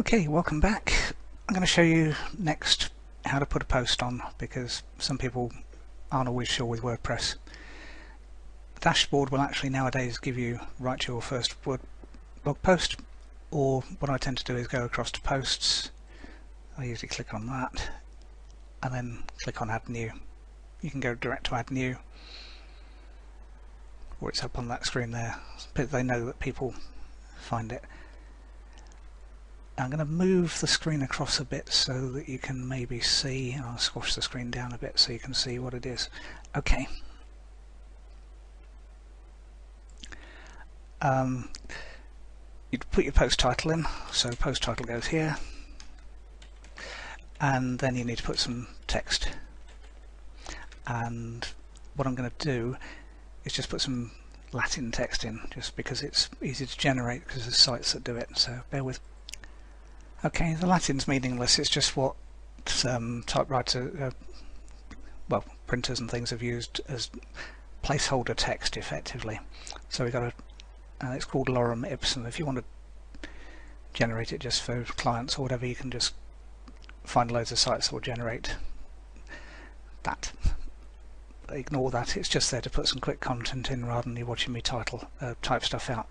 Okay, welcome back. I'm going to show you next how to put a post on, because some people aren't always sure with WordPress. The dashboard will actually nowadays give you write your first blog post, or what I tend to do is go across to posts. I usually click on that and then click on add new. You can go direct to add new, or it's up on that screen there, but they know that people find it. I'm going to move the screen across a bit so that you can maybe see, and I'll squash the screen down a bit so you can see what it is. Okay. You'd put your post title in, so post title goes here, and then you need to put some text. And what I'm going to do is just put some Latin text in, just because it's easy to generate, because there's sites that do it, so bear with. Okay, the Latin's meaningless, it's just what typewriter, well, printers and things have used as placeholder text effectively. So we've got and it's called lorem ipsum. If you want to generate it just for clients or whatever, you can just find loads of sites that will generate that. Ignore that, it's just there to put some quick content in rather than you watching me type stuff out.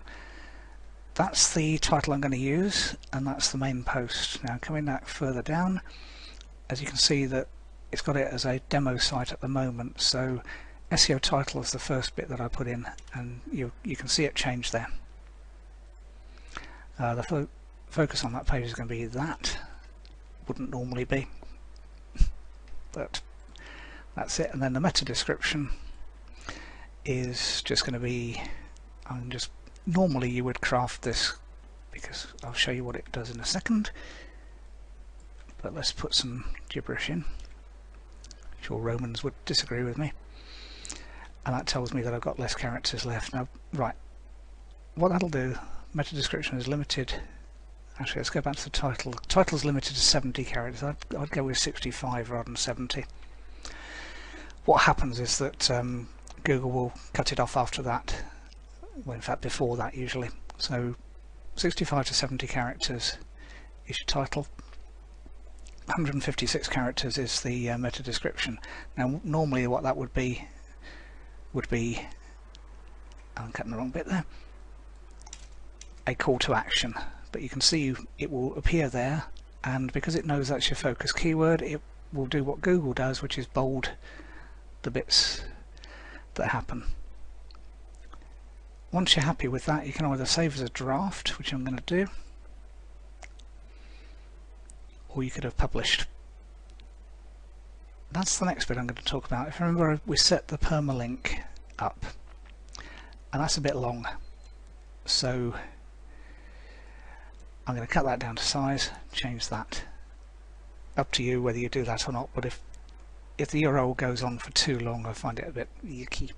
That's the title I'm going to use, and that's the main post. Now coming back further down, as you can see that it's got it as a demo site at the moment, so SEO title is the first bit that I put in, and you can see it change there. The focus on that page is going to be that. Wouldn't normally be, but that's it. And then the meta description is just going to be, normally you would craft this, because I'll show you what it does in a second, but let's put some gibberish in. I'm sure Romans would disagree with me, and that tells me that I've got less characters left. Now, right, what that'll do, meta description is limited. Actually, let's go back to the title. The title's limited to 70 characters. I'd go with 65 rather than 70. What happens is that Google will cut it off after that. Well, in fact before that usually. So 65 to 70 characters is your title, 156 characters is the meta description. Now normally what that would be I'm cutting the wrong bit there, a call to action, but you can see it will appear there, and because it knows that's your focus keyword, it will do what Google does, which is bold the bits that happen. Once you're happy with that, you can either save as a draft, which I'm going to do, or you could have published. That's the next bit I'm going to talk about. If you remember, we set the permalink up, and that's a bit long, so I'm going to cut that down to size, change that. Up to you whether you do that or not, but if the URL goes on for too long, I find it a bit yucky.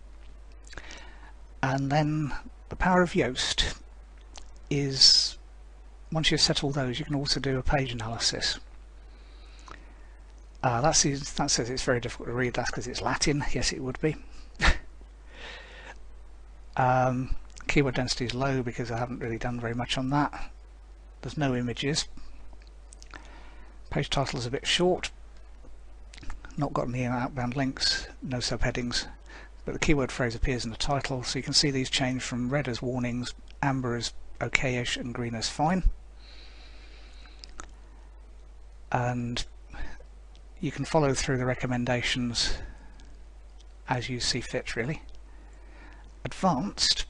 And then the power of Yoast is, once you've set all those, you can also do a page analysis. That says it's very difficult to read. That's because it's Latin. Yes, it would be. Keyword density is low because I haven't really done very much on that. There's no images. Page title is a bit short. Not got any outbound links, no subheadings. But the keyword phrase appears in the title, so you can see these change from red as warnings, amber as okayish, and green as fine. And you can follow through the recommendations as you see fit, really. Advanced,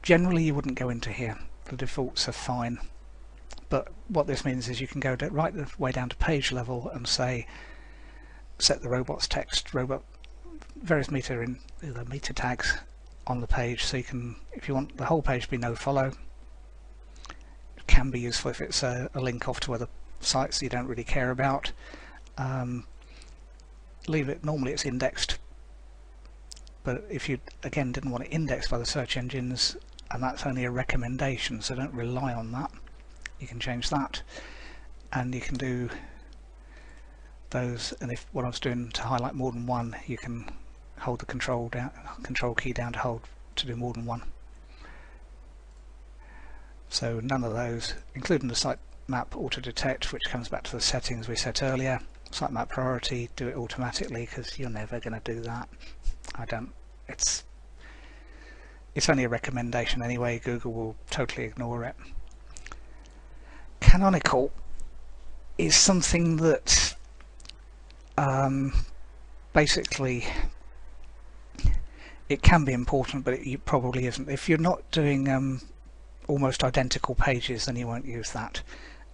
generally you wouldn't go into here. The defaults are fine. But what this means is you can go right the way down to page level and say, set the robots text, various meter tags on the page, so you can, if you want the whole page to be no follow, it can be useful if it's a link off to other sites you don't really care about. Leave it, normally it's indexed, but if you again didn't want it indexed by the search engines, and that's only a recommendation, so don't rely on that, you can change that, and you can do those, and if what I was doing to highlight more than one, you can hold the control key down to do more than one. So none of those, including the site sitemap auto detect, which comes back to the settings we set earlier. Sitemap priority, do it automatically, because you're never going to do that. It's only a recommendation anyway. Google will totally ignore it. Canonical is something that basically it can be important, but it probably isn't. If you're not doing almost identical pages, then you won't use that.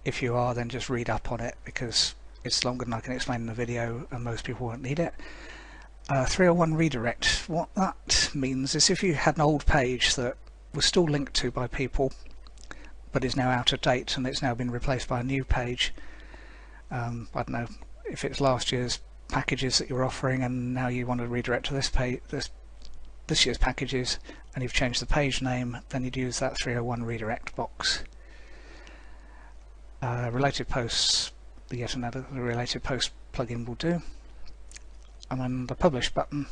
If you are, then just read up on it, because it's longer than I can explain in the video and most people won't need it. 301 redirect, what that means is if you had an old page that was still linked to by people but is now out of date and it's now been replaced by a new page, I don't know if it's last year's packages that you're offering and now you want to redirect to this page, this year's packages, and you've changed the page name, then you'd use that 301 redirect box. Related posts, yet another related post plugin will do, and then the publish button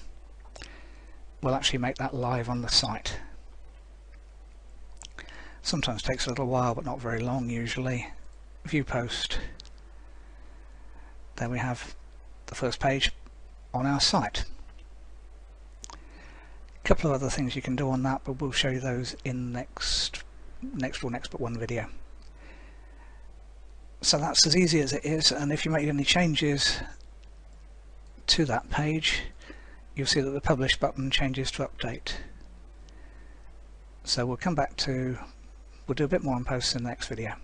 will actually make that live on the site. Sometimes takes a little while, but not very long usually. View post. There we have the first page on our site. A couple of other things you can do on that, but we'll show you those in next but one video. So that's as easy as it is, and if you make any changes to that page, you'll see that the publish button changes to update. So we'll do a bit more on posts in the next video.